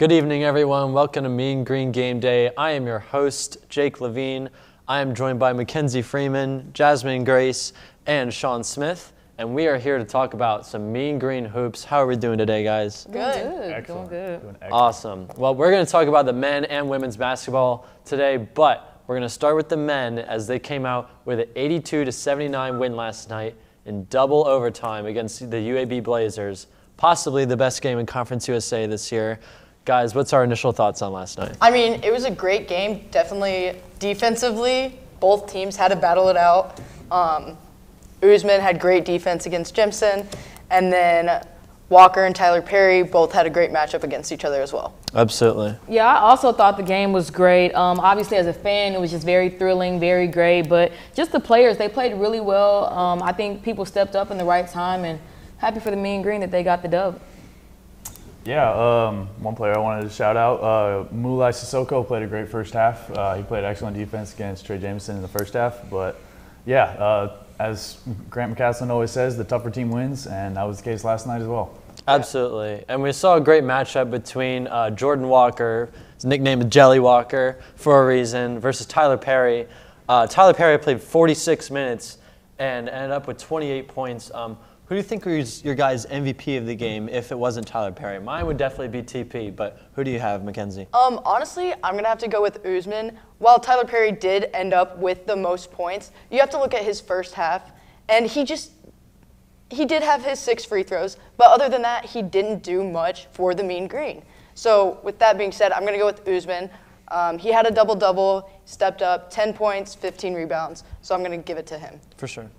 Good evening, everyone. Welcome to Mean Green Game Day. I am your host, Jake Levine. I am joined by Makenzie Freeman, Jasmine Grace, and Sean Smith, and we are here to talk about some Mean Green hoops. How are we doing today, guys? Good. Excellent. Doing good. Awesome. Well, we're going to talk about the men and women's basketball today, but we're going to start with the men as they came out with an 82-79 win last night in double overtime against the UAB Blazers, possibly the best game in Conference USA this year. Guys, what's our initial thoughts on last night? I mean, it was a great game. Definitely defensively, both teams had to battle it out. Usman had great defense against Jimson, and then Walker and Tyler Perry both had a great matchup against each other as well. Absolutely. Yeah, I also thought the game was great. Obviously, as a fan, it was just very thrilling, very great. But just the players, they played really well. I think people stepped up in the right time, and happy for the Mean Green that they got the dub. Yeah, one player I wanted to shout out, Mulai Sissoko played a great first half. He played excellent defense against Trey Jameson in the first half. But yeah, as Grant McCaslin always says, the tougher team wins, and that was the case last night as well. Absolutely. And we saw a great matchup between Jordan Walker, his nickname is Jelly Walker for a reason, versus Tyler Perry. Tyler Perry played 46 minutes and ended up with 28 points. Who do you think was your guys' MVP of the game if it wasn't Tyler Perry? Mine would definitely be TP, but who do you have, Makenzie? Honestly, I'm going to have to go with Usman. While Tyler Perry did end up with the most points, you have to look at his first half, and he did have his 6 free throws, but other than that, he didn't do much for the Mean Green. So with that being said, I'm going to go with Usman. He had a double-double, stepped up, 10 points, 15 rebounds, so I'm going to give it to him. For sure.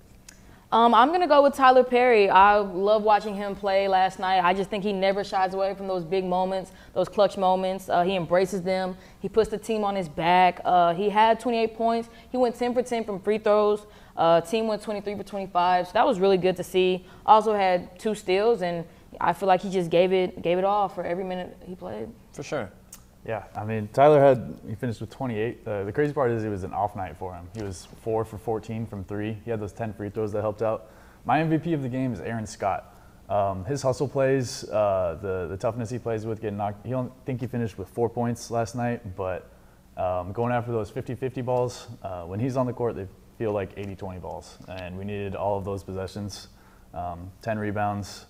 I'm going to go with Tyler Perry. I love watching him play last night. I just think he never shies away from those big moments, those clutch moments. He embraces them. He puts the team on his back. He had 28 points. He went 10 for 10 from free throws. Team went 23 for 25. So that was really good to see. Also had 2 steals, and I feel like he just gave it all for every minute he played. For sure. Yeah, I mean, Tyler he finished with 28. The crazy part is it was an off night for him. He was 4 for 14 from 3. He had those 10 free throws that helped out. My MVP of the game is Aaron Scott. His hustle plays, the toughness he plays with getting knocked. I think he finished with 4 points last night, but going after those 50-50 balls, when he's on the court, they feel like 80-20 balls. And we needed all of those possessions, 10 rebounds.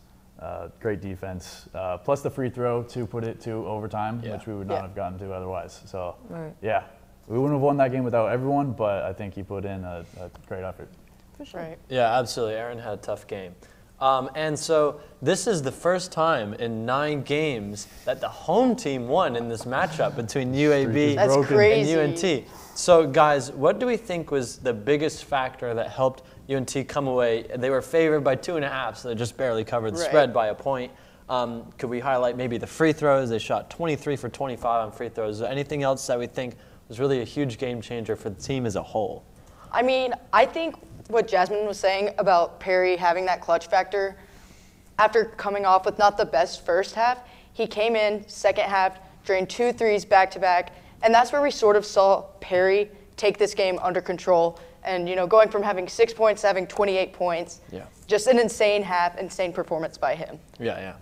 Great defense, plus the free throw to put it to overtime, which we would not have gotten to otherwise. So, yeah, we wouldn't have won that game without everyone, but I think he put in a great effort. For sure. Right. Yeah, absolutely. Aaron had a tough game. And so this is the first time in 9 games that the home team won in this matchup between UAB and UNT. So, guys, what do we think was the biggest factor that helped UNT come away? They were favored by 2.5, so they just barely covered the spread by a point. Could we highlight maybe the free throws? They shot 23 for 25 on free throws. Is there anything else that we think was really a huge game changer for the team as a whole? I mean, I think what Jasmine was saying about Perry having that clutch factor, after coming off with not the best first half, he came in second half, drained 2 threes back-to-back, and that's where we sort of saw Perry take this game under control. And, you know, going from having 6 points to having 28 points, just an insane half, insane performance by him. Yeah,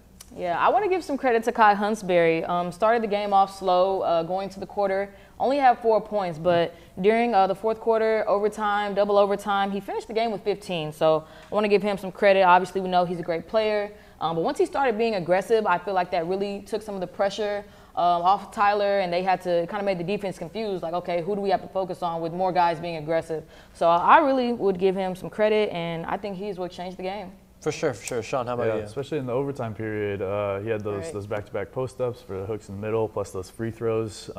I want to give some credit to Kai Huntsberry. Started the game off slow, going to the quarter, only had 4 points, but during the fourth quarter, overtime, double overtime, he finished the game with 15. So I want to give him some credit. Obviously, we know he's a great player. But once he started being aggressive, I feel like that really took some of the pressure off of Tyler, and they had to kind of make the defense confused, like, okay, who do we have to focus on with more guys being aggressive? So I really would give him some credit, and I think he's what changed the game. For sure, for sure. Sean, how about you? Especially in the overtime period, he had those back-to-back post-ups for the hooks in the middle, plus those free throws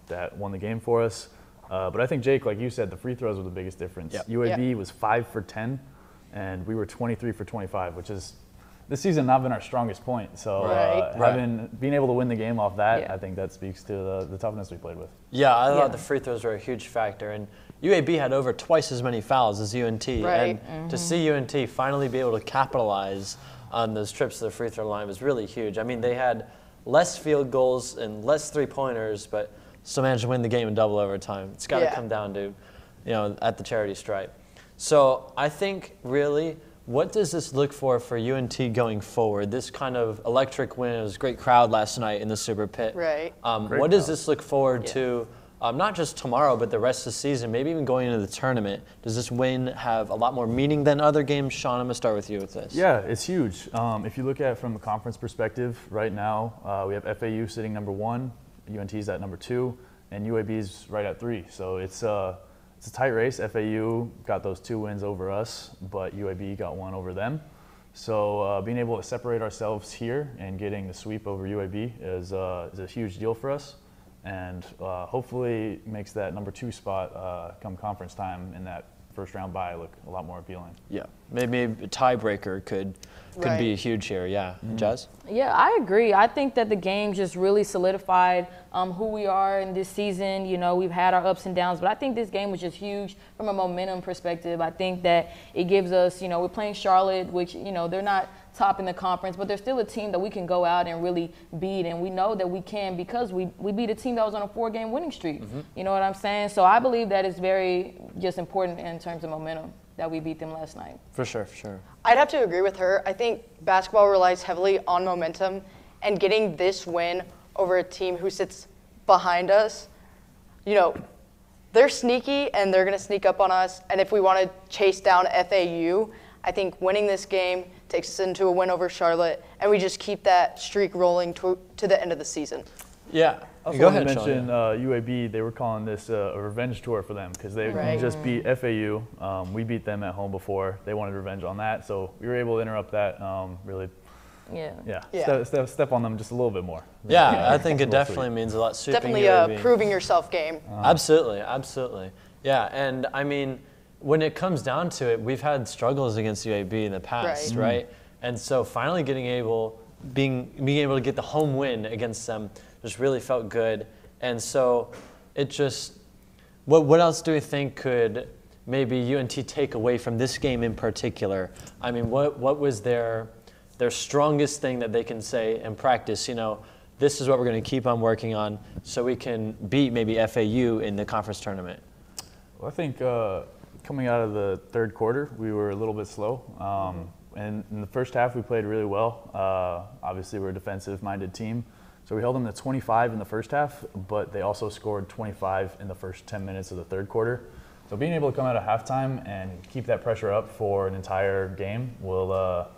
that won the game for us. But I think, Jake, like you said, the free throws were the biggest difference. UAB was 5 for 10, and we were 23 for 25, which is this season not been our strongest point. So being able to win the game off that, I think that speaks to the toughness we played with. Yeah, I thought the free throws were a huge factor. And UAB had over twice as many fouls as UNT. And to see UNT finally be able to capitalize on those trips to the free throw line was really huge. I mean, they had less field goals and less three-pointers, but still managed to win the game in double overtime. It's got to come down to, you know, at the charity stripe. So I think really what does this look for UNT going forward? This kind of electric win, it was a great crowd last night in the Super Pit. Right. What does this look forward to, not just tomorrow, but the rest of the season, maybe even going into the tournament? Does this win have a lot more meaning than other games? Sean, I'm going to start with you with this. Yeah, it's huge. If you look at it from a conference perspective, right now we have FAU sitting number 1, UNT's at number 2, and UAB's right at 3. So it's a tight race. FAU got those 2 wins over us, but UAB got 1 over them. So being able to separate ourselves here and getting the sweep over UAB is a huge deal for us, and hopefully makes that number 2 spot come conference time in that first round bye look a lot more appealing. Yeah, maybe a tiebreaker could be huge here. Yeah, Jazz? Yeah, I agree. I think that the game just really solidified who we are in this season. You know, we've had our ups and downs, but I think this game was just huge from a momentum perspective. I think that it gives us, you know, we're playing Charlotte, which, you know, they're not top in the conference, but they're still a team that we can go out and really beat, and we know that we can because we beat a team that was on a 4-game winning streak. You know what I'm saying? So I believe that it's very just important in terms of momentum that we beat them last night. For sure, for sure. I'd have to agree with her. I think basketball relies heavily on momentum, and getting this win over a team who sits behind us, you know, they're sneaky and they're going to sneak up on us. And if we want to chase down FAU, I think winning this game takes us into a win over Charlotte, and we just keep that streak rolling to the end of the season. Yeah. Also Go want ahead, to mention Sean. UAB, they were calling this a revenge tour for them because they just beat FAU. We beat them at home before. They wanted revenge on that, so we were able to interrupt that, really step on them just a little bit more. Yeah, I think it definitely means a lot. Definitely a proving yourself game. Absolutely, absolutely. Yeah, and I mean, when it comes down to it, we've had struggles against UAB in the past, right? And so finally being able to get the home win against them just really felt good. And so it just, what else do we think could maybe UNT take away from this game in particular? I mean, what was their strongest thing that they can say in practice, you know, this is what we're going to keep on working on so we can beat maybe FAU in the conference tournament? Well, I think coming out of the third quarter, we were a little bit slow. And in the first half, we played really well. Obviously, we're a defensive-minded team. So we held them to 25 in the first half, but they also scored 25 in the first 10 minutes of the third quarter. So being able to come out of halftime and keep that pressure up for an entire game will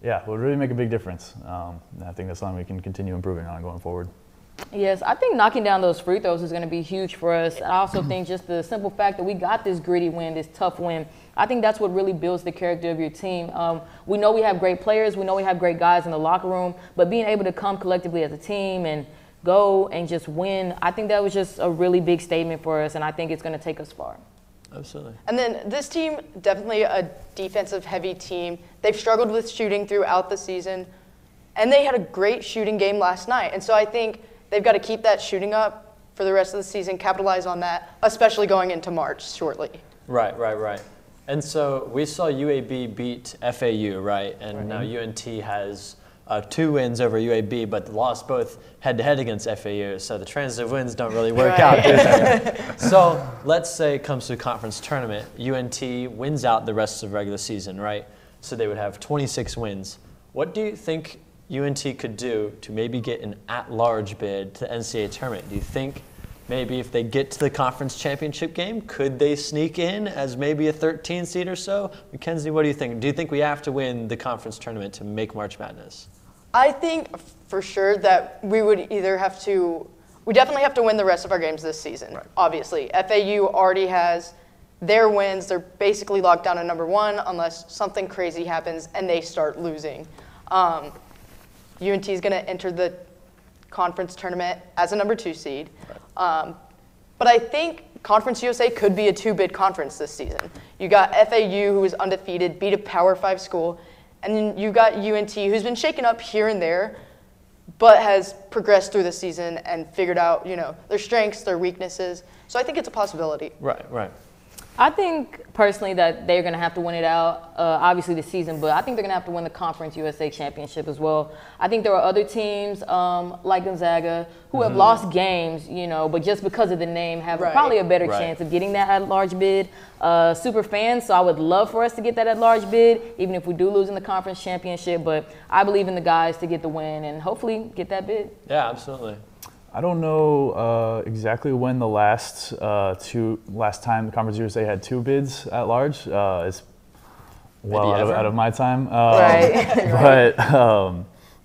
really make a big difference. And I think that's something we can continue improving on going forward. Yes, I think knocking down those free throws is going to be huge for us. I also think just the simple fact that we got this gritty win, this tough win, I think that's what really builds the character of your team. We know we have great players. We know we have great guys in the locker room. But being able to come collectively as a team and go and just win, I think that was just a really big statement for us, and I think it's going to take us far. Absolutely. And then this team, definitely a defensive-heavy team. They've struggled with shooting throughout the season, and they had a great shooting game last night. And so I think they've got to keep that shooting up for the rest of the season, capitalize on that, especially going into March shortly. Right. And so we saw UAB beat FAU, right? And now UNT has 2 wins over UAB, but lost both head-to-head against FAU. So the transitive wins don't really work out, do they? So let's say it comes to a conference tournament. UNT wins out the rest of the regular season, right? So they would have 26 wins. What do you think UNT could do to maybe get an at-large bid to the NCAA tournament? Do you think maybe if they get to the conference championship game, could they sneak in as maybe a 13 seed or so? Makenzie, what do you think? Do you think we have to win the conference tournament to make March Madness? I think for sure that we would we definitely have to win the rest of our games this season, obviously. FAU already has their wins. They're basically locked down at number 1 unless something crazy happens and they start losing. UNT is going to enter the conference tournament as a number 2 seed. But I think Conference USA could be a 2-bid conference this season. You got FAU, who is undefeated, beat a Power 5 school, and then you got UNT, who's been shaken up here and there, but has progressed through the season and figured out, you know, their strengths, their weaknesses. So I think it's a possibility. Right. I think personally that they're going to have to win it out, obviously this season, but I think they're going to have to win the Conference USA Championship as well. I think there are other teams like Gonzaga who have lost games, you know, but just because of the name have probably a better chance of getting that at-large bid. Super fans, so I would love for us to get that at-large bid, even if we do lose in the Conference Championship, but I believe in the guys to get the win and hopefully get that bid. Yeah, absolutely. I don't know exactly when the last time the Conference USA had 2 bids at large. It's well out of my time. But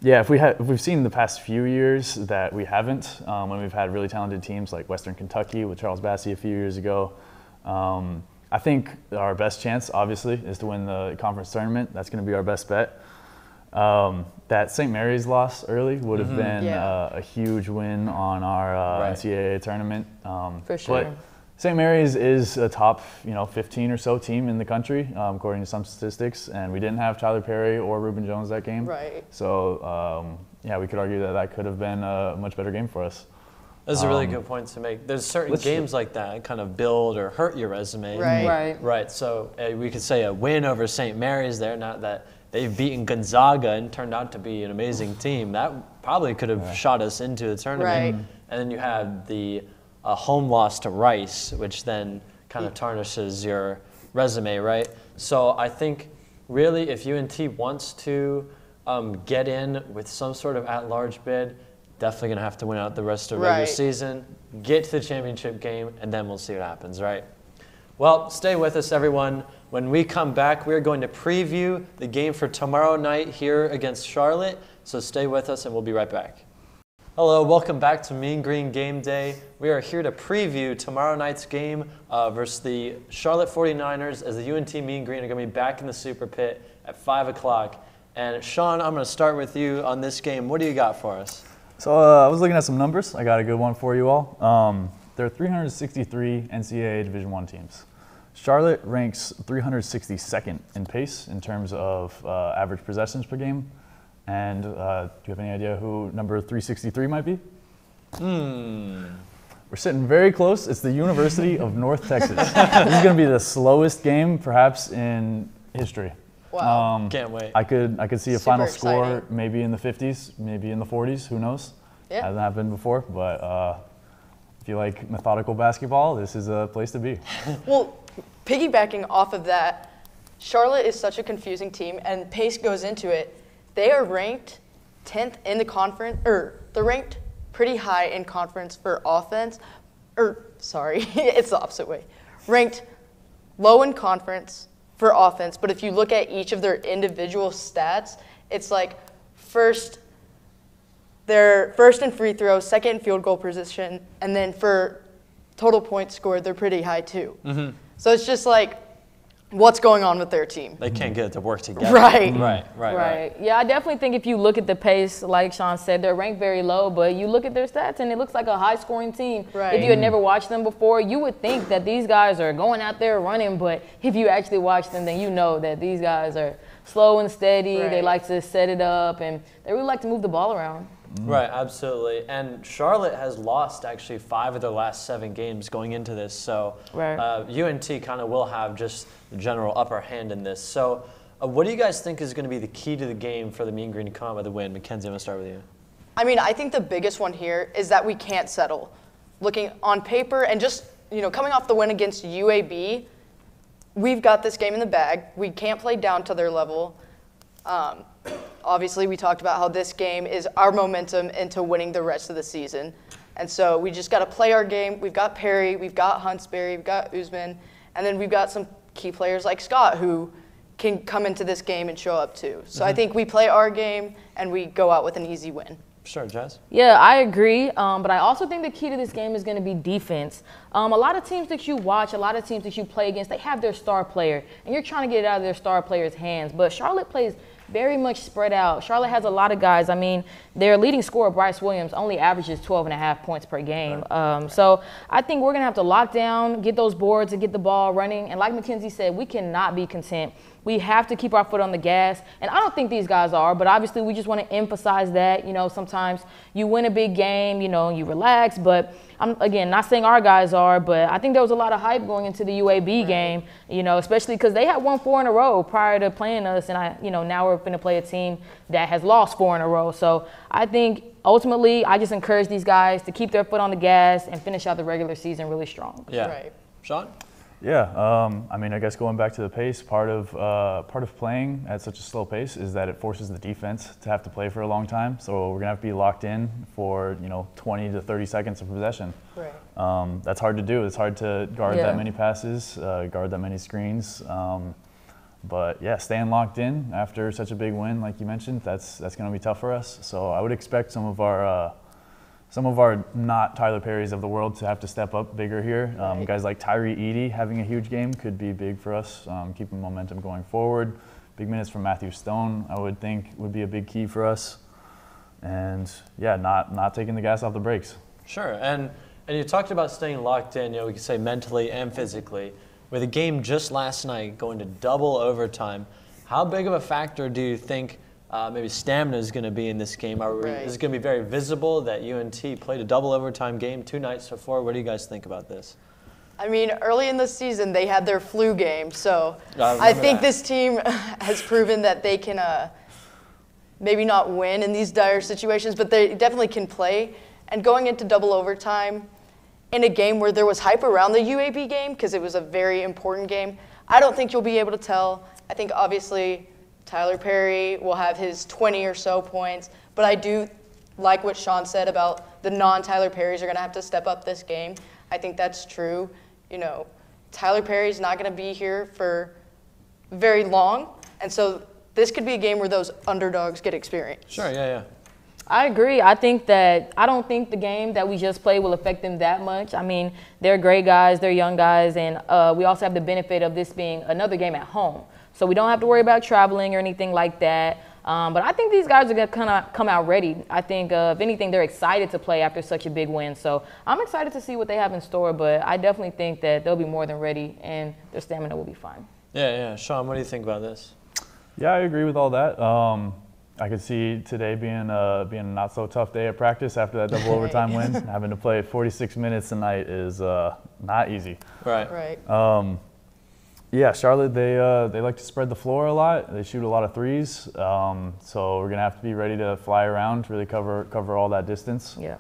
yeah, if we've seen the past few years that we haven't, when we've had really talented teams like Western Kentucky with Charles Bassey a few years ago. I think our best chance, obviously, is to win the conference tournament. That's going to be our best bet. That St. Mary's loss early would have been a huge win on our NCAA tournament. For sure. But St. Mary's is a top 15 or so team in the country, according to some statistics, and we didn't have Tyler Perry or Reuben Jones that game. Right. So yeah, we could argue that could have been a much better game for us. That's a really good point to make. There's certain games like that kind of build or hurt your resume. Right. So we could say a win over St. Mary's there, not that they've beaten Gonzaga and turned out to be an amazing team. That probably could have shot us into the tournament. Right. And then you had the home loss to Rice, which then kind of tarnishes your resume, right? So I think really if UNT wants to get in with some sort of at-large bid, definitely going to have to win out the rest of the regular season, get to the championship game, and then we'll see what happens, right? Well, stay with us, everyone. When we come back, we're going to preview the game for tomorrow night here against Charlotte. So stay with us, and we'll be right back. Hello, welcome back to Mean Green Game Day. We are here to preview tomorrow night's game versus the Charlotte 49ers, as the UNT Mean Green are going to be back in the Super Pit at 5 o'clock. And Sean, I'm going to start with you on this game. What do you got for us? So I was looking at some numbers. I got a good one for you all. There are 363 NCAA Division I teams. Charlotte ranks 362nd in pace in terms of average possessions per game. And do you have any idea who number 363 might be? We're sitting very close. It's the University of North Texas. This is going to be the slowest game perhaps in history. Wow. Can't wait. I could see a final score maybe in the 50s, maybe in the 40s. Who knows? Yeah. Hasn't happened before, but if you like methodical basketball, this is a place to be. Well, piggybacking off of that, Charlotte is such a confusing team, and Pace goes into it. They are ranked 10th in the conference, or they're ranked pretty high in conference for offense, it's the opposite way. Ranked low in conference for offense, but if you look at each of their individual stats, it's like they're first in free throw, second in field goal position, and then for total points scored, they're pretty high too. So it's just like, what's going on with their team? They can't get it to work together. Right. Yeah, I definitely think if you look at the pace, like Sean said, they're ranked very low, but you look at their stats and it looks like a high-scoring team. Right. If you had never watched them before, you would think that these guys are going out there running, but if you actually watch them, then you know that these guys are slow and steady. Right. They like to set it up, and they really like to move the ball around. Right, absolutely. And Charlotte has lost actually 5 of their last 7 games going into this. So UNT kind of will have just the general upper hand in this. So what do you guys think is going to be the key to the game for the Mean Green to come out with a win? Makenzie, I'm going to start with you. I mean, I think the biggest one here is that we can't settle. Looking on paper and just, coming off the win against UAB, we've got this game in the bag. We can't play down to their level. Obviously, we talked about how this game is our momentum into winning the rest of the season. And so we just got to play our game. We've got Perry, we've got Huntsberry, we've got Usman, and then we've got some key players like Scott who can come into this game and show up too. So I think we play our game and we go out with an easy win. Sure, Jazz? Yeah, I agree, but I also think the key to this game is going to be defense. A lot of teams that you watch, a lot of teams that you play against, they have their star player, and you're trying to get it out of their star player's hands. But Charlotte plays very much spread out. Charlotte has a lot of guys. I mean, their leading scorer, Bryce Williams, only averages 12.5 points per game. So I think we're going to have to lock down, get those boards, and get the ball running. And like Makenzie said, we cannot be content We have to keep our foot on the gas. And I don't think these guys are, but obviously we just want to emphasize that. You know, sometimes you win a big game, you know, you relax. But I'm, again, not saying our guys are, but I think there was a lot of hype going into the UAB game, you know, especially because they had won 4 in a row prior to playing us. And, you know, now we're going to play a team that has lost 4 in a row. So I think ultimately I just encourage these guys to keep their foot on the gas and finish out the regular season really strong. Yeah. Right. Sean? Yeah, I mean, I guess going back to the pace, part of playing at such a slow pace is that it forces the defense to have to play for a long time. So we're gonna have to be locked in for 20 to 30 seconds of possession. Right. That's hard to do. It's hard to guard that many passes, guard that many screens. But yeah, staying locked in after such a big win, like you mentioned, that's gonna be tough for us. So I would expect some of our not Tyler Perrys of the world to have to step up bigger here. Guys like Tyree Edey having a huge game could be big for us, keeping momentum going forward. Big minutes from Matthew Stone, I would think, would be a big key for us. And yeah, not taking the gas off the brakes. Sure, and you talked about staying locked in, we could say mentally and physically. With a game just last night going to double overtime, how big of a factor do you think maybe stamina is going to be in this game? Is it going to be very visible that UNT played a double overtime game 2 nights before? What do you guys think about this? I mean, early in the season, they had their flu game, so I think this team has proven that they can maybe not win in these dire situations, but they definitely can play. And going into double overtime in a game where there was hype around the UAB game, because it was a very important game, I don't think you'll be able to tell. I think, obviously, Tyler Perry will have his 20 or so points, but I do like what Sean said about the non-Tyler Perrys are going to have to step up this game. I think that's true. Tyler Perry's not going to be here for very long, and so this could be a game where those underdogs get experience. Sure, yeah. I agree. I don't think the game that we just played will affect them that much. I mean, they're great guys, they're young guys, and we also have the benefit of this being another game at home. So we don't have to worry about traveling or anything like that. But I think these guys are going to kind of come out ready. I think, if anything, they're excited to play after such a big win. So I'm excited to see what they have in store, but I definitely think that they'll be more than ready and their stamina will be fine. Yeah. Sean, what do you think about this? Yeah, I agree with all that. I could see today being a not so tough day at practice after that double overtime win. Having to play 46 minutes a night is not easy. Right. Yeah, Charlotte, they like to spread the floor a lot. They shoot a lot of threes. So we're gonna have to be ready to fly around, really cover all that distance. Yeah.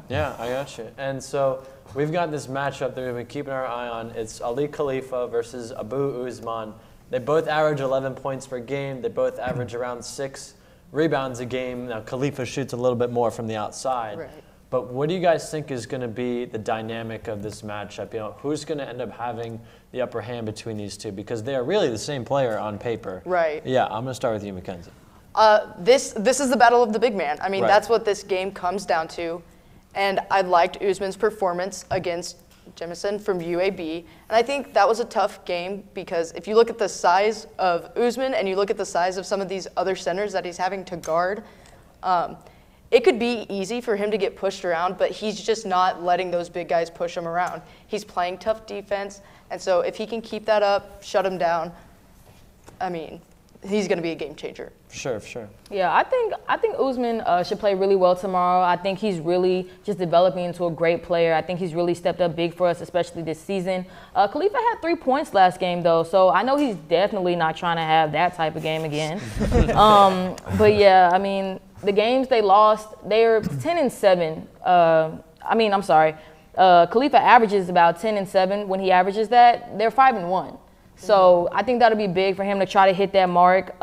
Yeah, I got you. And so we've got this matchup that we've been keeping our eye on. It's Ali Khalifa versus Abu Usman. They both average 11 points per game. They both average around 6 rebounds a game. Now, Khalifa shoots a little bit more from the outside. Right. But what do you guys think is going to be the dynamic of this matchup? Who's going to end up having the upper hand between these two? Because they are really the same player on paper. Right. Yeah, I'm going to start with you, Makenzie. This is the battle of the big man. I mean, that's what this game comes down to. And I liked Usman's performance against Jemison from UAB. And I think that was a tough game because if you look at the size of Usman and you look at the size of some of these other centers that he's having to guard, it could be easy for him to get pushed around, but he's just not letting those big guys push him around. He's playing tough defense, and so if he can keep that up, shut him down, I mean, he's going to be a game changer. Sure. Yeah, I think Usman should play really well tomorrow. I think he's really just developing into a great player. I think he's really stepped up big for us, especially this season. Khalifa had 3 points last game, though, so I know he's definitely not trying to have that type of game again. But yeah, I mean, the games they lost, they're 10-7. Khalifa averages about 10-7. When he averages that, they're 5-1. So I think that'll be big for him to try to hit that mark.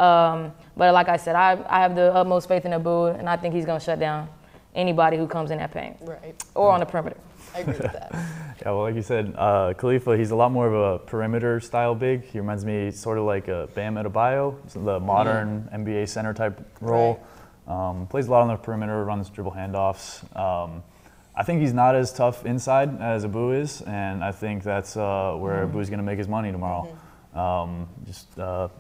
But like I said, I have the utmost faith in Abu, and I think he's going to shut down anybody who comes in that paint. Right. Or on the perimeter. I agree with that. Yeah, well, like you said, Khalifa, he's a lot more of a perimeter style big. He reminds me sort of like a Bam Adebayo, the modern NBA center type role. Right. Plays a lot on the perimeter, runs dribble handoffs. I think he's not as tough inside as Abu is, and I think that's where Abu's going to make his money tomorrow. Just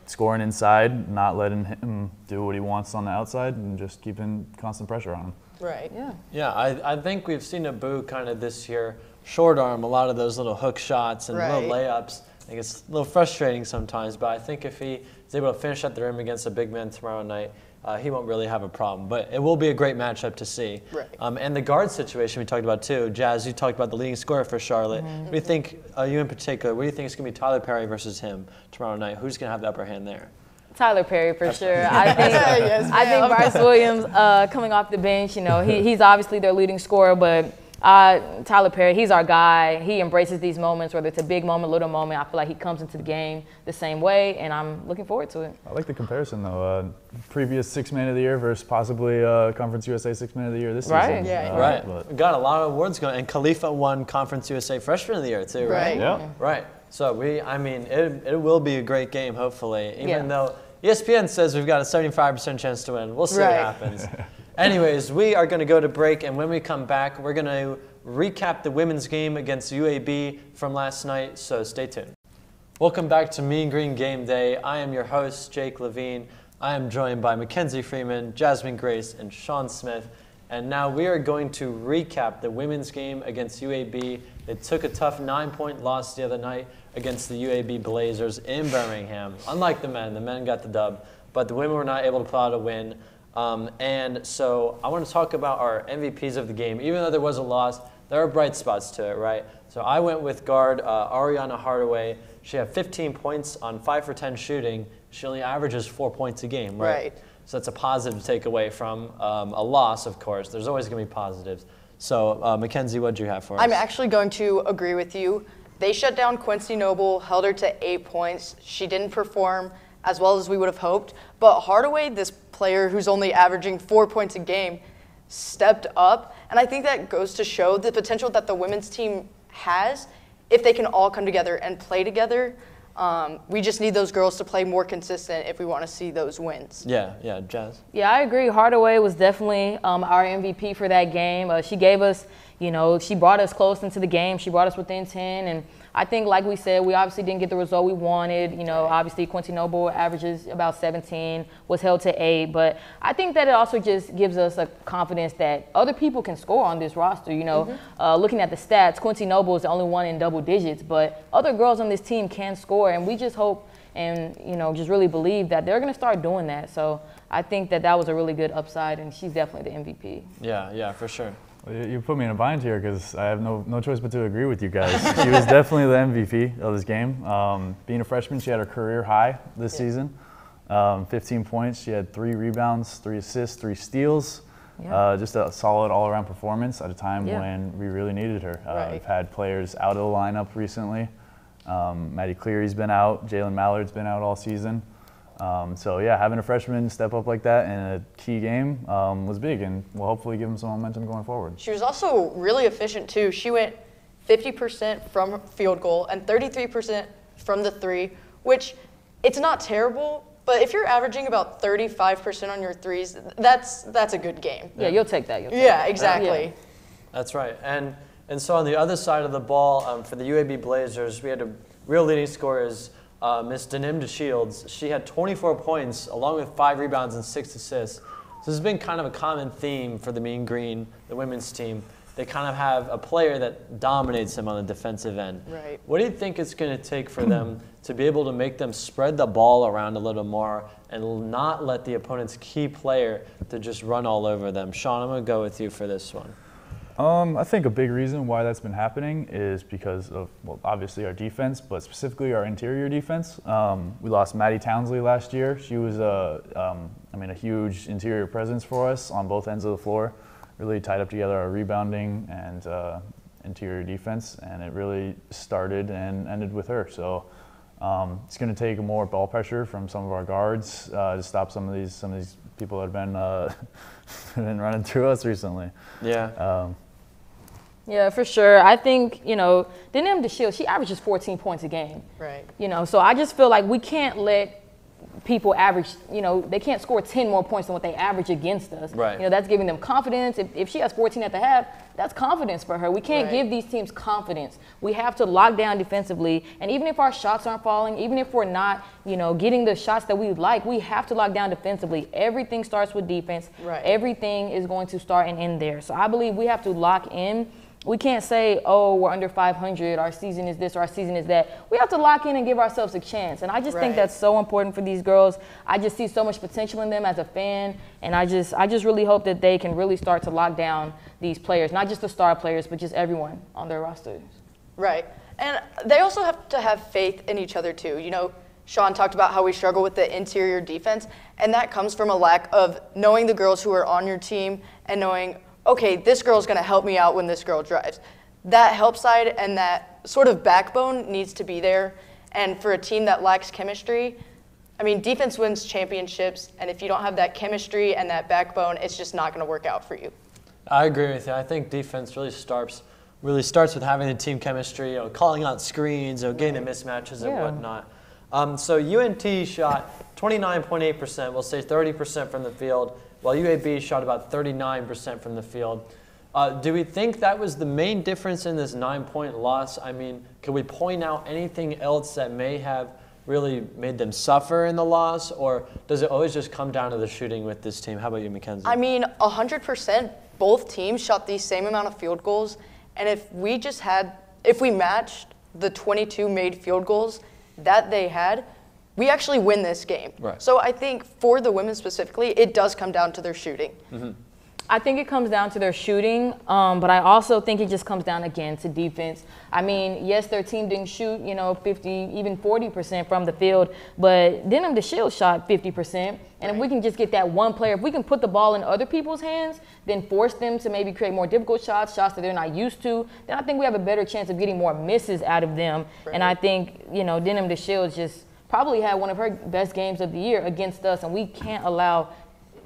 scoring inside, not letting him do what he wants on the outside, and just keeping constant pressure on him. Right. Yeah, I think we've seen Abu kind of this year short arm a lot of those little hook shots and little layups I think it's a little frustrating sometimes, but I think if he is able to finish at the rim against a big man tomorrow night, he won't really have a problem. But it will be a great matchup to see. Right. And the guard situation we talked about too. Jazz, you talked about the leading scorer for Charlotte. What do you think, you in particular, what do you think is going to be Tyler Perry versus him tomorrow night? Who's going to have the upper hand there? Tyler Perry for sure. I think Bryce Williams coming off the bench, he's obviously their leading scorer, but Tyler Perry, he's our guy. He embraces these moments, whether it's a big moment, little moment. I feel like he comes into the game the same way, and I'm looking forward to it. I like the comparison, though. Previous Sixth Man of the Year versus possibly Conference USA Sixth Man of the Year this season. Yeah, right. We got a lot of awards going, and Khalifa won Conference USA Freshman of the Year too, right? Yeah. Right. So it will be a great game, hopefully, even though ESPN says we've got a 75% chance to win. We'll see what happens. Anyways, we are going to go to break, and when we come back, we're going to recap the women's game against UAB from last night, so stay tuned. Welcome back to Mean Green Game Day. I am your host, Jake Levine. I am joined by Makenzie Freeman, Jasmine Grace, and Sean Smith. And now we are going to recap the women's game against UAB. It took a tough 9-point loss the other night against the UAB Blazers in Birmingham. Unlike the men got the dub, but the women were not able to pull out a win. And so I want to talk about our MVPs of the game. Even though there was a loss, there are bright spots to it, right? So I went with guard Ariana Hardaway. She had 15 points on 5 for 10 shooting. She only averages 4 points a game, right? So that's a positive to take away from a loss, of course. There's always going to be positives. So Makenzie, what did you have for us? I'm actually going to agree with you. They shut down Quincy Noble, held her to 8 points. She didn't perform as well as we would have hoped. But Hardaway, this player who's only averaging 4 points a game, stepped up. And I think that goes to show the potential that the women's team has if they can all come together and play together. We just need those girls to play more consistent if we want to see those wins. Yeah, Jazz. Yeah, I agree. Hardaway was definitely our MVP for that game. She gave us, she brought us close into the game. She brought us within 10, and I think, like we said, we obviously didn't get the result we wanted. Obviously Quincy Noble averages about 17, was held to 8. But I think that it also just gives us a confidence that other people can score on this roster. Looking at the stats, Quincy Noble is the only one in double digits, but other girls on this team can score, and we just hope and just really believe that they're going to start doing that. So I think that was a really good upside, and she's definitely the MVP. Yeah, for sure. Well, you put me in a bind here because I have no choice but to agree with you guys. She was definitely the MVP of this game. Being a freshman, she had her career high this season. 15 points. She had 3 rebounds, 3 assists, 3 steals. Just a solid all-around performance at a time when we really needed her. We've had players out of the lineup recently. Maddie Cleary's been out. Jalen Mallard's been out all season. Having a freshman step up like that in a key game was big, and will hopefully give them some momentum going forward. She was also really efficient too. She went 50% from field goal and 33% from the 3, which it's not terrible, but if you're averaging about 35% on your threes, that's a good game. Yeah, you'll take that. Exactly. That's right. And so on the other side of the ball, for the UAB Blazers, we had a real leading scorer is Miss Denim DeShields. She had 24 points along with 5 rebounds and 6 assists. So this has been kind of a common theme for the Mean Green, the women's team. They kind of have a player that dominates them on the defensive end. Right. What do you think it's going to take for them to be able to make them spread the ball around a little more and not let the opponent's key player to just run all over them? Sean, I'm going to go with you for this one. I think a big reason why that's been happening is because of, obviously our defense, but specifically our interior defense. We lost Maddie Townsley last year. She was a huge interior presence for us on both ends of the floor. Really tied up together our rebounding and interior defense, and it really started and ended with her. So it's going to take more ball pressure from some of our guards to stop some of these people that have been running through us recently. Yeah, for sure. I think, Denim DeShields, she averages 14 points a game. Right. So I just feel like we can't let people average, they can't score 10 more points than what they average against us. Right. That's giving them confidence. If she has 14 at the half, that's confidence for her. We can't give these teams confidence. We have to lock down defensively. And even if our shots aren't falling, even if we're not, getting the shots that we like, we have to lock down defensively. Everything starts with defense. Right. Everything is going to start and end there. So I believe we have to lock in we can't say, oh, we're under 500, our season is this or our season is that. We have to lock in and give ourselves a chance. And I just think that's so important for these girls. I just see so much potential in them as a fan. And I just really hope that they can really start to lock down these players, not just the star players, but just everyone on their rosters. Right. And they also have to have faith in each other too. You know, Sean talked about how we struggle with the interior defense, and that comes from a lack of knowing the girls who are on your team and knowing, okay, this girl's going to help me out when this girl drives. That help side and that sort of backbone needs to be there. And for a team that lacks chemistry, I mean, defense wins championships, and if you don't have that chemistry and that backbone, it's just not going to work out for you. I agree with you. I think defense really starts with having the team chemistry, you know, calling out screens, you know, getting the mismatches and whatnot. So UNT shot 29.8%, we'll say 30% from the field, while UAB shot about 39% from the field. Do we think that was the main difference in this 9-point loss? I mean, could we point out anything else that may have really made them suffer in the loss, or does it always just come down to the shooting with this team? How about you, Makenzie? I mean, 100%, both teams shot the same amount of field goals, and if we matched the 22 made field goals that they had, we actually win this game. Right. So I think for the women specifically, it does come down to their shooting. Mm-hmm. I think it comes down to their shooting, but I also think it just comes down again to defense. I mean, yes, their team didn't shoot, you know, 50, even 40% from the field, but Denham DeShields shot 50%. And if we can just get that one player, if we can put the ball in other people's hands, then force them to maybe create more difficult shots that they're not used to, then I think we have a better chance of getting more misses out of them. Right. And I think, you know, Denham DeShields just probably had one of her best games of the year against us, and we can't allow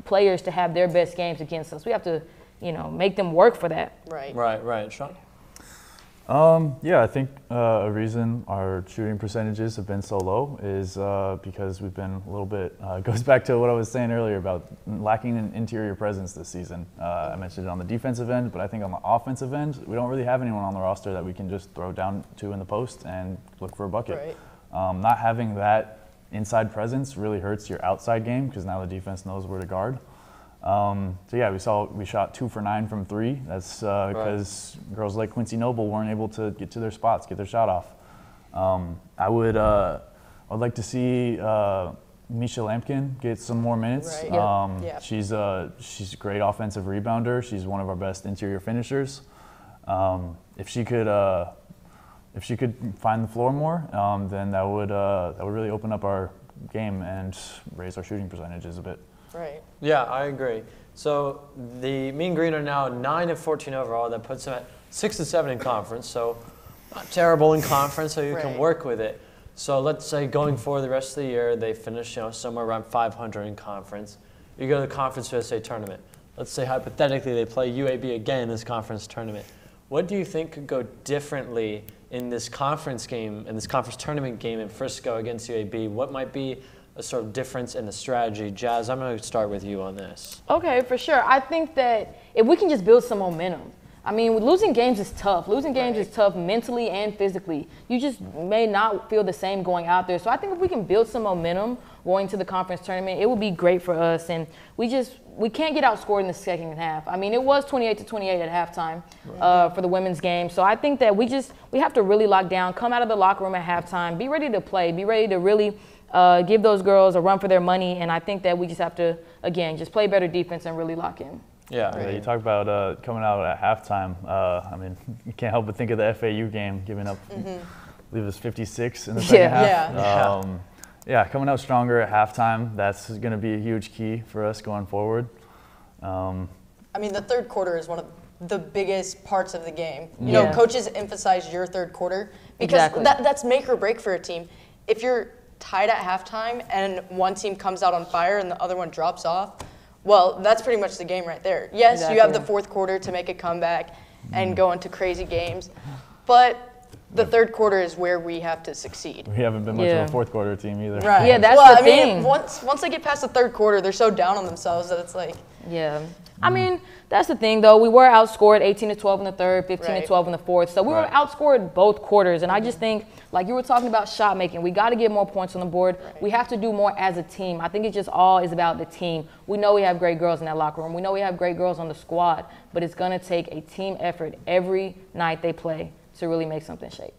players to have their best games against us. We have to, you know, make them work for that. Right. Right. Sean? Yeah, I think a reason our shooting percentages have been so low is because we've been a little bit, goes back to what I was saying earlier about lacking an interior presence this season. I mentioned it on the defensive end, but I think on the offensive end, we don't really have anyone on the roster that we can just throw down to in the post and look for a bucket. Right. Not having that inside presence really hurts your outside game because now the defense knows where to guard. So yeah, we shot 2 for 9 from 3. That's because girls like Quincy Noble weren't able to get to their spots, get their shot off. I would like to see Misha Lampkin get some more minutes. Right. She's a great offensive rebounder. She's one of our best interior finishers. If she could find the floor more, then that would really open up our game and raise our shooting percentages a bit. Right. Yeah, I agree. So the Mean Green are now 9-14 overall. That puts them at 6-7 in conference. So not terrible in conference, so you can work with it. So let's say going forward the rest of the year, they finish, you know, somewhere around 500 in conference. You go to the Conference USA tournament. Let's say hypothetically they play UAB again in this conference tournament. What do you think could go differently in this conference game, in this conference tournament game in Frisco against UAB? What might be a sort of difference in the strategy? Jazz, I'm going to start with you on this. Okay, for sure. I think that if we can just build some momentum. I mean, losing games is tough. Losing games is tough mentally and physically. You just may not feel the same going out there. So I think if we can build some momentum going to the conference tournament, it would be great for us. And we can't get outscored in the second half. I mean, it was 28-28 at halftime for the women's game. So I think that we have to really lock down, come out of the locker room at halftime, be ready to play, be ready to really give those girls a run for their money. And I think that we just have to, again, just play better defense and really lock in. Yeah, you talk about coming out at halftime. I mean, you can't help but think of the FAU game, giving up, I believe it was 56 in the second half. Yeah, coming out stronger at halftime, that's going to be a huge key for us going forward. I mean, the third quarter is one of the biggest parts of the game. You know, coaches emphasize your third quarter because that's make or break for a team. If you're tied at halftime and one team comes out on fire and the other one drops off, well, that's pretty much the game right there. Yes, you have the fourth quarter to make a comeback and go into crazy games, but the third quarter is where we have to succeed. We haven't been much of a fourth quarter team either. Right. Yeah, that's the thing. I mean, once they get past the third quarter, they're so down on themselves that it's like, Yeah. I mean, that's the thing, though. We were outscored 18-12 in the third, 15-12 in the fourth. So we were outscored both quarters. And I just think, like you were talking about shot making, we got to get more points on the board. We have to do more as a team. I think it just all is about the team. We know we have great girls in that locker room. We know we have great girls on the squad. But it's going to take a team effort every night they play to really make something shake.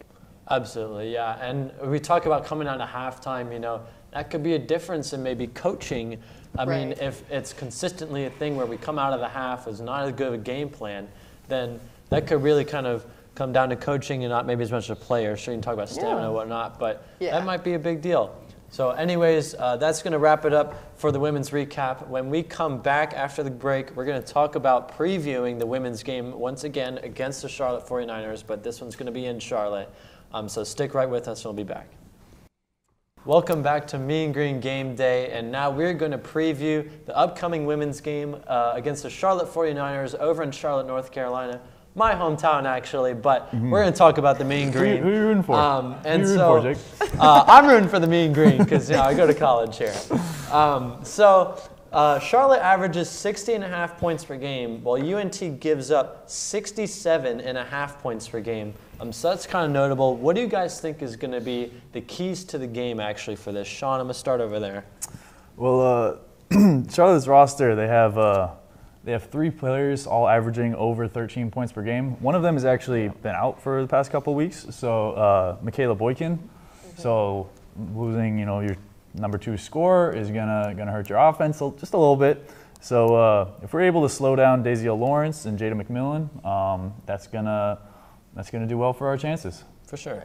Absolutely, yeah. And we talk about coming out of halftime, you know, that could be a difference in maybe coaching. I mean, if it's consistently a thing where we come out of the half as not as good of a game plan, then that could really kind of come down to coaching and not maybe as much a player. Sure, you can talk about stamina and whatnot, but that might be a big deal. So anyways, that's going to wrap it up for the women's recap. When we come back after the break, we're going to talk about previewing the women's game once again against the Charlotte 49ers, but this one's going to be in Charlotte. So stick right with us and we'll be back. Welcome back to Mean Green Game Day, and now we're going to preview the upcoming women's game against the Charlotte 49ers over in Charlotte, North Carolina. My hometown, actually, but we're going to talk about the Mean Green. Who are you rooting for? And so Jake? I'm rooting for the Mean Green because you know, I go to college here. Charlotte averages 60.5 points per game, while UNT gives up 67.5 points per game. So that's kind of notable. What do you guys think is going to be the keys to the game actually for this? Sean, I'm going to start over there. Well, Charlotte's roster, they have 3 players all averaging over 13 points per game. One of them has actually been out for the past couple of weeks, so Michaela Boykin. So losing, you know, your number 2 scorer is gonna hurt your offense just a little bit. So if we're able to slow down Daisy Lawrence and Jada McMillan, that's gonna do well for our chances. For sure.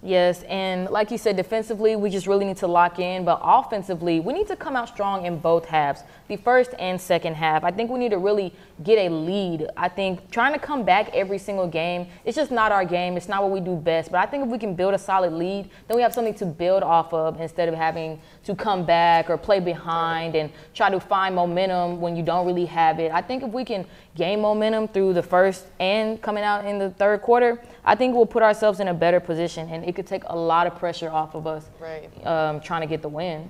Yes, and like you said, defensively, we just really need to lock in. But offensively, we need to come out strong in both halves, the first and second half. I think we need to really get a lead. I think trying to come back every single game, it's just not our game. It's not what we do best. But I think if we can build a solid lead, then we have something to build off of instead of having to come back or play behind and try to find momentum when you don't really have it. I think if we can gain momentum through the first and coming out in the third quarter, I think we'll put ourselves in a better position, and it could take a lot of pressure off of us trying to get the win.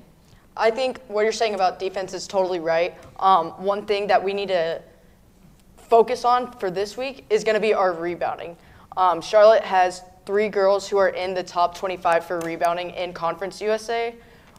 I think what you're saying about defense is totally right. One thing that we need to focus on for this week is going to be our rebounding. Charlotte has 3 girls who are in the top 25 for rebounding in Conference USA,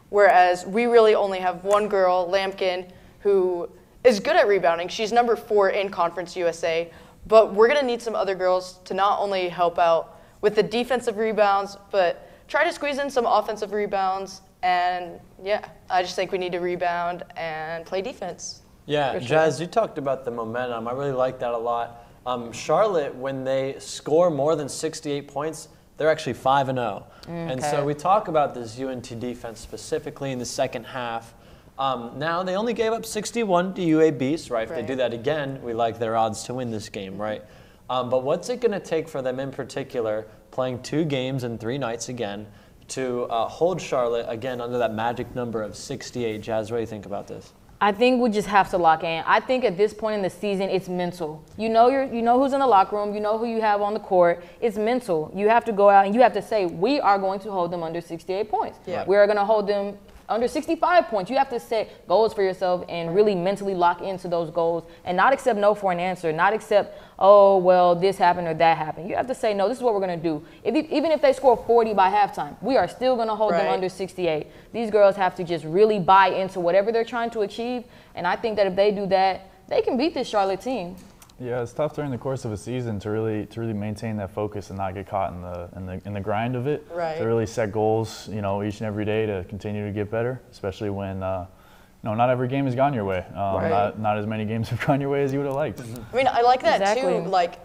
whereas we really only have 1 girl, Lampkin, who is good at rebounding. She's number 4 in Conference USA, but we're going to need some other girls to not only help out with the defensive rebounds, but try to squeeze in some offensive rebounds. And yeah, I just think we need to rebound and play defense. Yeah, Jazz, you talked about the momentum. I really like that a lot. Charlotte, when they score more than 68 points, they're actually 5-0. And so we talk about this UNT defense specifically in the second half. Now, they only gave up 61 to UAB, so if they do that again, we like their odds to win this game, right? But what's it going to take for them in particular, playing 2 games in 3 nights again, to hold Charlotte again under that magic number of 68? Jazz, what do you think about this? I think we just have to lock in. I think at this point in the season, it's mental. You know who's in the locker room. You know who you have on the court. It's mental. You have to go out and you have to say, we are going to hold them under 68 points. Yeah. We are going to hold them under 65 points. You have to set goals for yourself and really mentally lock into those goals and not accept no for an answer, not accept, oh, well, this happened or that happened. You have to say, no, this is what we're going to do. Even if they score 40 by halftime, we are still going to hold them under 68. These girls have to just really buy into whatever they're trying to achieve, and I think that if they do that, they can beat this Charlotte team. Yeah, it's tough during the course of a season to really maintain that focus and not get caught in the grind of it. Right. To really set goals, you know, each and every day to continue to get better, especially when not every game has gone your way. Not as many games have gone your way as you would have liked. I mean, I like that too. Like,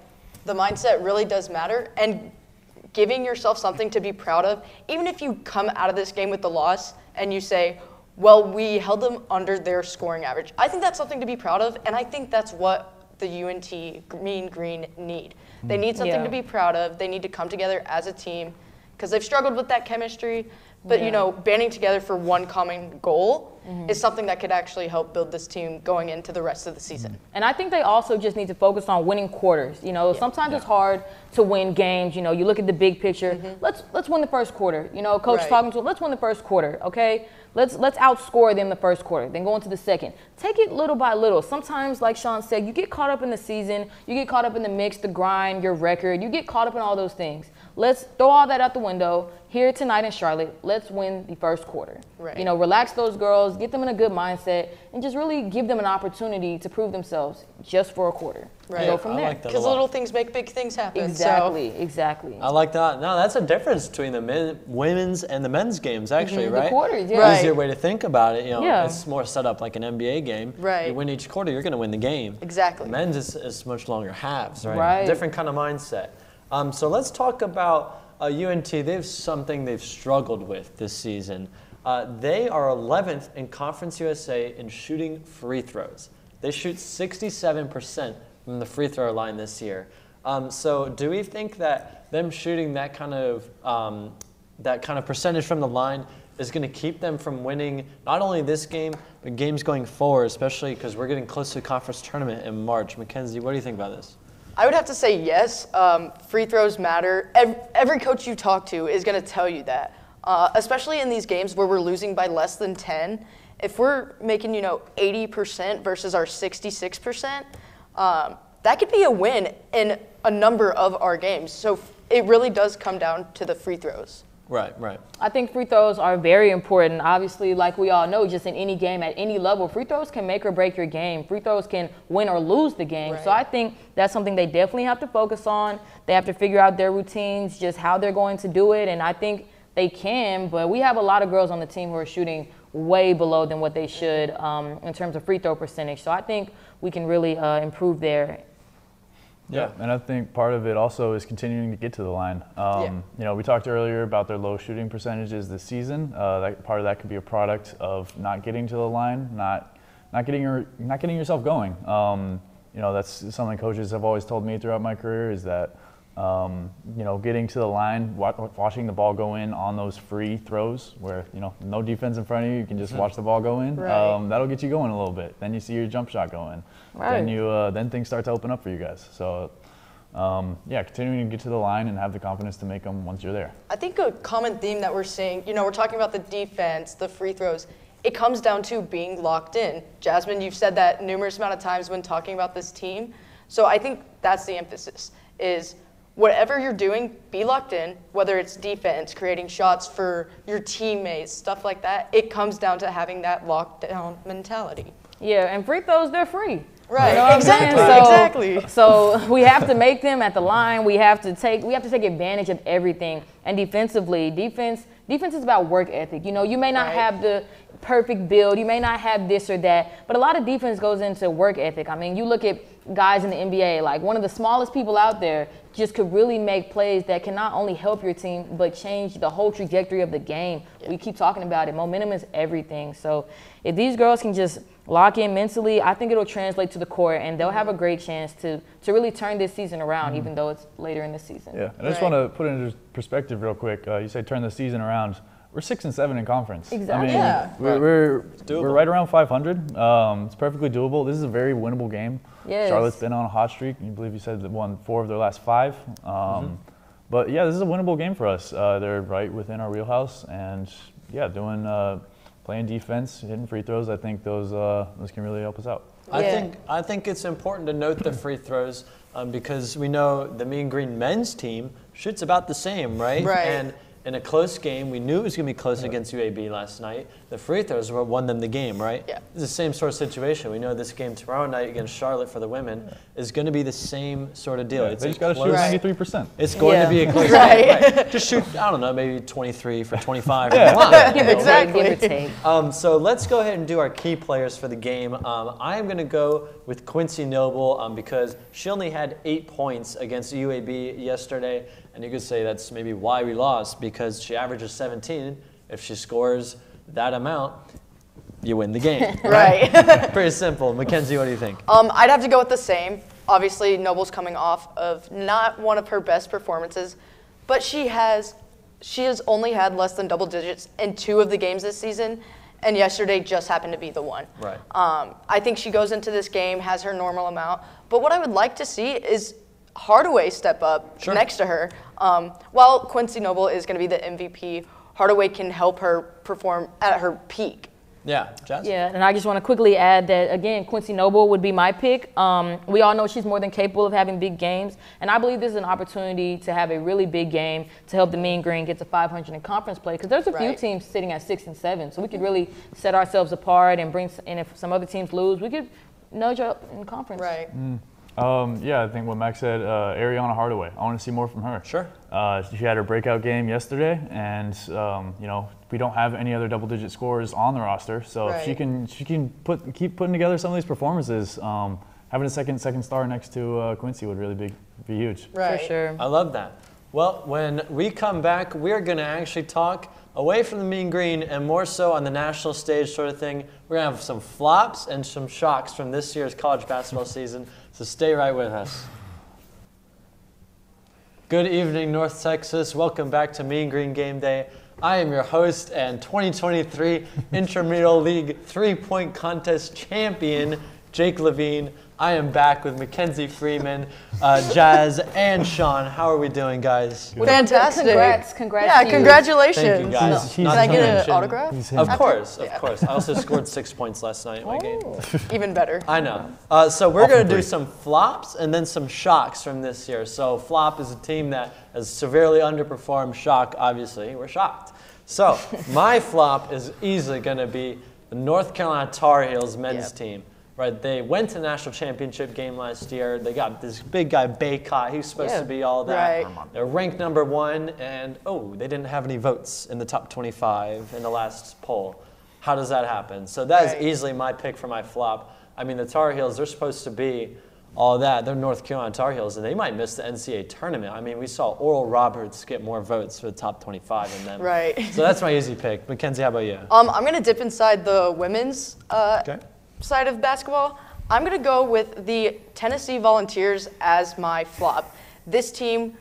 the mindset really does matter, and giving yourself something to be proud of. Even if you come out of this game with the loss and you say, well, we held them under their scoring average. I think that's something to be proud of, and I think that's what the UNT Mean Green need. They need something to be proud of. They need to come together as a team because they've struggled with that chemistry. But, you know, banding together for one common goal is something that could actually help build this team going into the rest of the season. And I think they also just need to focus on winning quarters. You know, sometimes it's hard to win games. You know, you look at the big picture. Let's win the first quarter. You know, coach talking to them, let's win the first quarter, okay? let's outscore them the first quarter, then go into the second. Take it little by little. Sometimes, like Sean said, you get caught up in the season, you get caught up in the mix, the grind, your record, you get caught up in all those things. Let's throw all that out the window. Here tonight in Charlotte, let's win the first quarter. Right. You know, relax those girls, get them in a good mindset, and just really give them an opportunity to prove themselves just for a quarter. Right. And go from there. Because little things make big things happen. Exactly, so. exactly. I like that. No, that's a difference between the women's and the men's games, actually, right? The quarters, yeah. Right. Easier way to think about it. You know, Yeah. it's more set up like an NBA game. Right. You win each quarter, you're going to win the game. Exactly. Men's is much longer halves, right? Right. Different kind of mindset. So let's talk about UNT. They have something they've struggled with this season. They are 11th in Conference USA in shooting free throws. They shoot 67% from the free throw line this year. So do we think that them shooting that kind of percentage from the line is going to keep them from winning not only this game, but games going forward, especially because we're getting close to the conference tournament in March? Makenzie, what do you think about this? I would have to say yes. Free throws matter. Every coach you talk to is going to tell you that, especially in these games where we're losing by less than 10. If we're making, 80% versus our 66%, that could be a win in a number of our games. So it really does come down to the free throws. Right, right. I think free throws are very important. Obviously, like we all know, just in any game at any level, free throws can make or break your game. Free throws can win or lose the game. Right. So I think that's something they definitely have to focus on. They have to figure out their routines, just how they're going to do it. And I think they can, but we have a lot of girls on the team who are shooting way below than what they should in terms of free throw percentage. So I think we can really improve there. Yeah, and I think part of it also is continuing to get to the line. We talked earlier about their low shooting percentages this season. That part of that could be a product of not getting to the line, not getting yourself going. That's something coaches have always told me throughout my career is that getting to the line, watching the ball go in on those free throws where no defense in front of you, you can just watch the ball go in. Right. That'll get you going a little bit. Then you see your jump shot going. Right. Then things start to open up for you guys. So, continuing to get to the line and have the confidence to make them once you're there. I think a common theme that we're seeing, we're talking about the defense, the free throws. It comes down to being locked in. Jasmine, you've said that numerous amount of times when talking about this team. So I think that's the emphasis is whatever you're doing, be locked in, whether it's defense, creating shots for your teammates, stuff like that. It comes down to having that lockdown mentality. Yeah, and free throws, they're free. Right, You know what exactly, I'm saying? exactly. So we have to make them at the line. We have to take advantage of everything. And defensively, defense is about work ethic. You may not have the perfect build, you may not have this or that, but a lot of defense goes into work ethic. I mean, you look at guys in the NBA, like one of the smallest people out there just could really make plays that can not only help your team, but change the whole trajectory of the game. Yeah. We keep talking about it. Momentum is everything. So if these girls can just lock in mentally, I think it'll translate to the court, and they'll have a great chance to really turn this season around, even though it's later in the season. Yeah, and I just want to put it into perspective real quick. You say turn the season around. We're 6-7 in conference. Exactly. We're right around 500. It's perfectly doable. This is a very winnable game. Yes. Charlotte's been on a hot streak. I believe you said they won 4 of their last 5. But yeah, this is a winnable game for us. They're right within our wheelhouse, and playing defense, hitting free throws. I think those can really help us out. I think it's important to note the free throws because we know the Mean Green men's team shoots about the same, right? Right. And in a close game, we knew it was going to be close against UAB last night. The free throws were what won them the game, right? Yeah. It's the same sort of situation. We know this game tomorrow night against Charlotte for the women is going to be the same sort of deal. Yeah, they just got to shoot 93%. It's going to be a close game. Right. Just shoot, I don't know, maybe 23 for 25. Exactly. So let's go ahead and do our key players for the game. I am going to go with Quincy Noble because she only had 8 points against UAB yesterday. And you could say that's maybe why we lost because she averages 17. If she scores that amount, you win the game. Right. Pretty simple. Makenzie, what do you think? I'd have to go with the same. Obviously, Noble's coming off of not one of her best performances, but she has only had less than double digits in 2 of the games this season, and yesterday just happened to be the one. Right. I think she goes into this game, has her normal amount, but what I would like to see is Hardaway step up next to her. While Quincy Noble is going to be the MVP Hardaway can help her perform at her peak. Yeah, Jazz? Yeah, and I just want to quickly add that, again, Quincy Noble would be my pick. We all know she's more than capable of having big games, and I believe this is an opportunity to have a really big game to help the Mean Green get to 500 in conference play, because there's a few teams sitting at 6 and 7, so we could really set ourselves apart and and if some other teams lose, we could nudge up in conference. Right. Yeah, I think what Max said, Ariana Hardaway. I want to see more from her. Sure. She had her breakout game yesterday, and you know, we don't have any other double-digit scorers on the roster. So if she can keep putting together some of these performances, having a second star next to Quincy would really be huge. Right. For sure. I love that. Well, when we come back, we're going to actually talk away from the Mean Green and more so on the national stage sort of thing. We're going to have some flops and some shocks from this year's college basketball season. So stay right with us. Good evening, North Texas. Welcome back to Mean Green Game Day. I am your host and 2023 Intramural League 3-point contest champion, Jake Levine. I am back with Makenzie Freeman, Jazz, and Sean. How are we doing, guys? Fantastic. Congrats. Yeah, to you. congratulations. Thank you, guys. Can I get an autograph? Of course. I also scored 6 points last night in my game. Even better. I know. So we're going to do some flops and then some shocks from this year. So flop is a team that has severely underperformed. Shock, obviously, we're shocked. So my flop is easily going to be the North Carolina Tar Heels men's team. Right, they went to the national championship game last year. They got this big guy, Baycott. He's supposed to be all that. Right. They're ranked #1, and they didn't have any votes in the top 25 in the last poll. How does that happen? So that is easily my pick for my flop. I mean, the Tar Heels, they're supposed to be all that. They're North Carolina Tar Heels, and they might miss the NCAA tournament. I mean, we saw Oral Roberts get more votes for the top 25 than them. Right. So that's my easy pick. Makenzie, how about you? I'm going to dip inside the women's side of basketball. I'm going to go with the Tennessee Volunteers as my flop. This team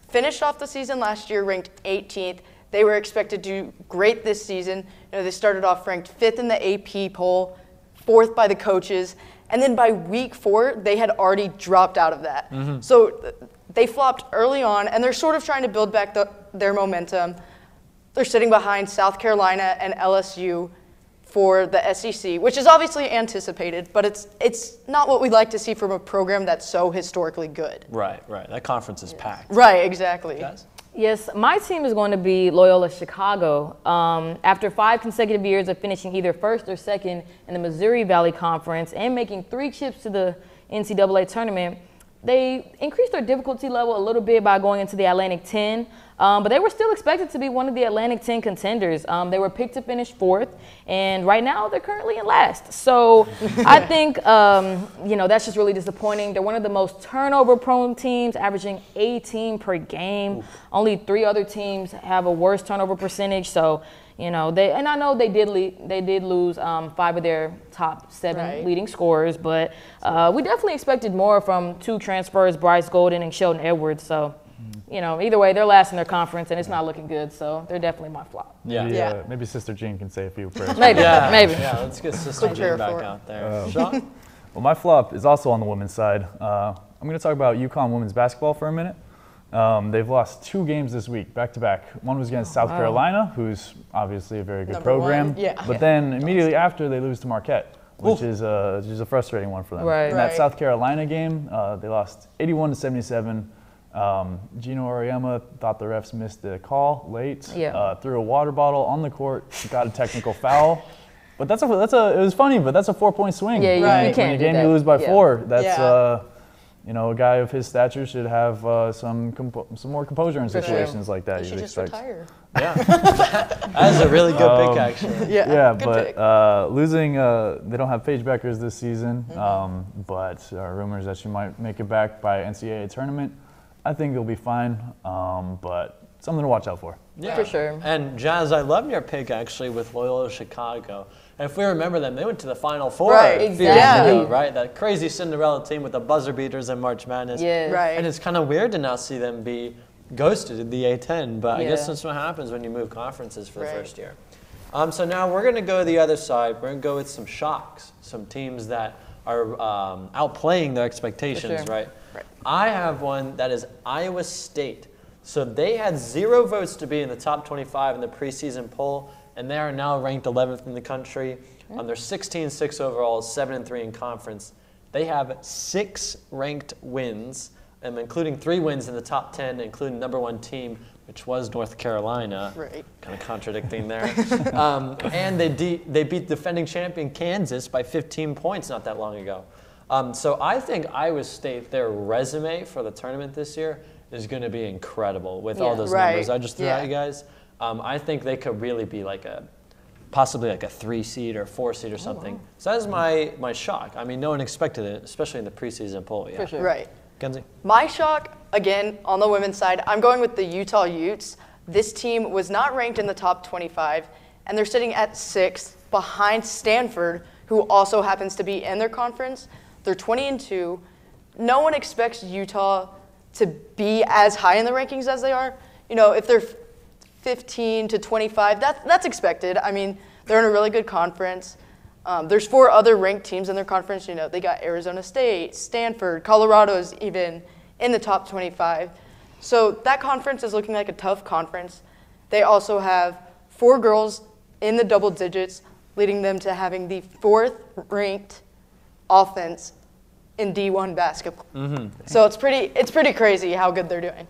finished off the season last year ranked 18th. They were expected to do great this season. You know, they started off ranked 5th in the AP poll, 4th by the coaches, and then by week 4, they had already dropped out of that. So they flopped early on, and they're sort of trying to build back their momentum. They're sitting behind South Carolina and LSU for the SEC, which is obviously anticipated, but it's not what we like to see from a program that's so historically good. Right. That conference is packed. Right, exactly. Guys? Yes, my team is going to be Loyola Chicago. After 5 consecutive years of finishing either 1st or 2nd in the Missouri Valley Conference and making 3 trips to the NCAA tournament, they increased their difficulty level a little bit by going into the Atlantic 10, but they were still expected to be one of the Atlantic 10 contenders. They were picked to finish 4th, and right now they're currently in last. So I think, that's just really disappointing. They're one of the most turnover-prone teams, averaging 18 per game. Oof. Only 3 other teams have a worse turnover percentage. So, I know they did lose 5 of their top 7 leading scorers, but we definitely expected more from 2 transfers, Bryce Golden and Sheldon Edwards. So, either way, they're last in their conference, and it's not looking good. So they're definitely my flop. Maybe Sister Jean can say a few prayers. Maybe. Yeah, let's get Sister Jean back out there. Sean? Well, my flop is also on the women's side. I'm going to talk about UConn women's basketball for a minute. They've lost 2 games this week, back-to-back. One was against South Carolina, who's obviously a very good program. But then immediately after, they lose to Marquette, which is a frustrating one for them. In that South Carolina game, they lost 81-77. Gino Auriemma thought the refs missed the call late, threw a water bottle on the court, got a technical foul. But it was funny, but that's a 4-point swing. You can't when do you that. lose by 4. That's a guy of his stature should have some more composure in situations like that. He should just retire. Yeah, that is a really good pick, actually. But losing, they don't have Paige Beckers this season, but there are rumors that she might make it back by NCAA tournament. I think they'll be fine, but something to watch out for. Yeah, for sure. And Jazz, I love your pick actually with Loyola Chicago. And if we remember them, they went to the Final Four a few years ago, right? That crazy Cinderella team with the buzzer beaters in March Madness. And it's kind of weird to now see them be ghosted in the A10, but I guess that's what happens when you move conferences for the first year. So now we're going to go to the other side. We're going to go with some shocks, some teams that are outplaying their expectations, right? I have one that is Iowa State. So they had 0 votes to be in the top 25 in the preseason poll, and they are now ranked 11th in the country. They're 16-6 overall, 7-3 in conference. They have 6 ranked wins, including 3 wins in the top 10, including #1 team, which was North Carolina. Right. Kind of contradicting there. And they beat defending champion Kansas by 15 points not that long ago. So I think Iowa State, their resume for the tournament this year is going to be incredible with all those numbers I just threw at you guys. I think they could really be like possibly like a 3 seed or 4 seed or something. So that is my shock. I mean, no one expected it, especially in the preseason poll. Yeah. For sure. Right. Makenzie? My shock, again, on the women's side, I'm going with the Utah Utes. This team was not ranked in the top 25, and they're sitting at 6th behind Stanford, who also happens to be in their conference. They're 20-2. No one expects Utah to be as high in the rankings as they are. You know, if they're 15 to 25, that's expected. I mean, they're in a really good conference. There's 4 other ranked teams in their conference. You know, they got Arizona State, Stanford, Colorado's even in the top 25. So that conference is looking like a tough conference. They also have 4 girls in the double digits, leading them to having the 4th ranked offense in D1 basketball. So it's pretty crazy how good they're doing.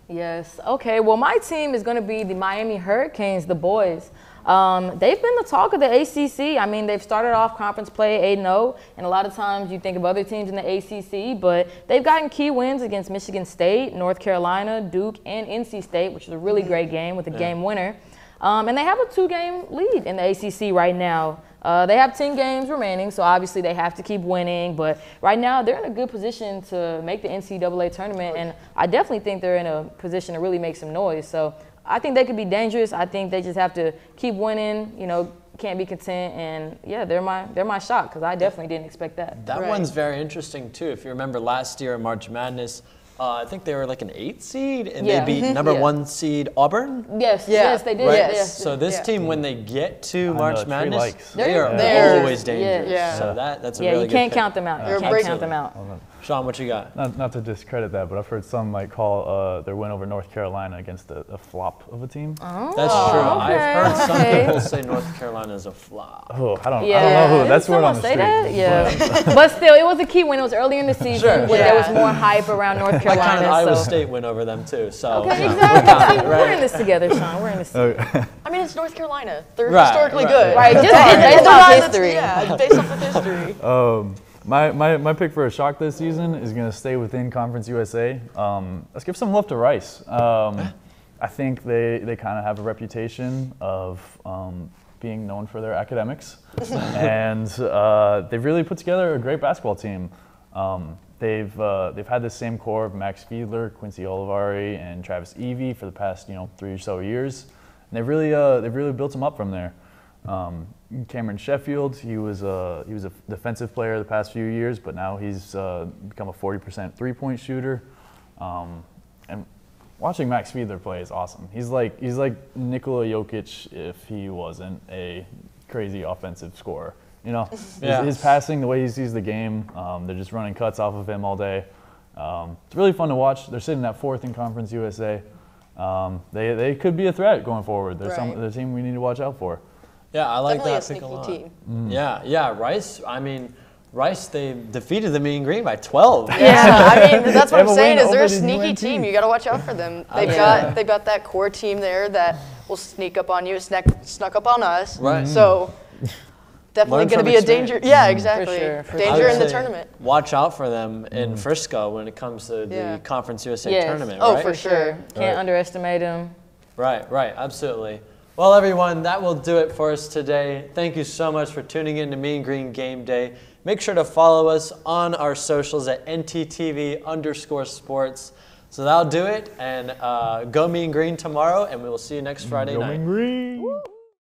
Yes. Okay. Well, my team is going to be the Miami Hurricanes, the boys. They've been the talk of the ACC. I mean, they've started off conference play 8-0, and a lot of times you think of other teams in the ACC, but they've gotten key wins against Michigan State, North Carolina, Duke, and NC State, which is a really great game with a game winner. And they have a 2-game lead in the ACC right now. They have 10 games remaining, so obviously they have to keep winning. But right now, they're in a good position to make the NCAA tournament, and I definitely think they're in a position to really make some noise. So I think they could be dangerous. I think they just have to keep winning, you know, can't be content. And, yeah, they're my shock because I definitely didn't expect that. That one's very interesting, too. If you remember last year in March Madness, I think they were like an 8 seed, and they beat #1 seed Auburn. Yes, yes, they did. Right? Yes. So this team, when they get to March Madness, they they're are always dangerous. Yeah. So that's a yeah, really you can't good count them out. You can't count them out. Sean, what you got? Not to discredit that, but I've heard some might call their win over North Carolina against a flop of a team. Oh, that's true. Okay, I've heard some people say North Carolina is a flop. Oh, I don't know who. That's word on the street. That? Yeah. But still, it was a key win. It was early in the season when there was more hype around North Carolina. I counted Iowa State win over them too. So okay, exactly. We're in this together, Sean. We're in this together. I mean, it's North Carolina. They're historically good. Right. Just based off history. Yeah, based off of history. My pick for a shock this season is going to stay within Conference USA. Let's give some love to Rice. I think they kind of have a reputation of being known for their academics, and they've really put together a great basketball team. They've had the same core of Max Fiedler, Quincy Olivari, and Travis Evie for the past 3 or so years, and they've really built them up from there. Cameron Sheffield, he was a defensive player the past few years, but now he's become a 40% three-point shooter. And watching Max Fiedler play is awesome. He's like Nikola Jokic if he wasn't a crazy offensive scorer. His passing, the way he sees the game, they're just running cuts off of him all day. It's really fun to watch. They're sitting at 4th in Conference USA. They could be a threat going forward. They're the team we need to watch out for. Yeah, I like Definitely that a pick a lot. sneaky team. Yeah, Rice. I mean, Rice, they defeated the Mean Green by 12. Yeah, I mean, that's what I'm saying is they're a sneaky team. You got to watch out for them. They've got that core team there that will sneak up on you, snuck up on us. Right. So definitely going to be a danger. Yeah, exactly. For danger in the tournament. Watch out for them in Frisco when it comes to the Conference USA tournament. Oh, right? for sure. Can't underestimate them. Right, absolutely. Well, everyone, that will do it for us today. Thank you so much for tuning in to Mean Green Game Day. Make sure to follow us on our socials at ntTV_sports. So that'll do it. And go Mean Green tomorrow, and we will see you next Friday night. Go Mean Green.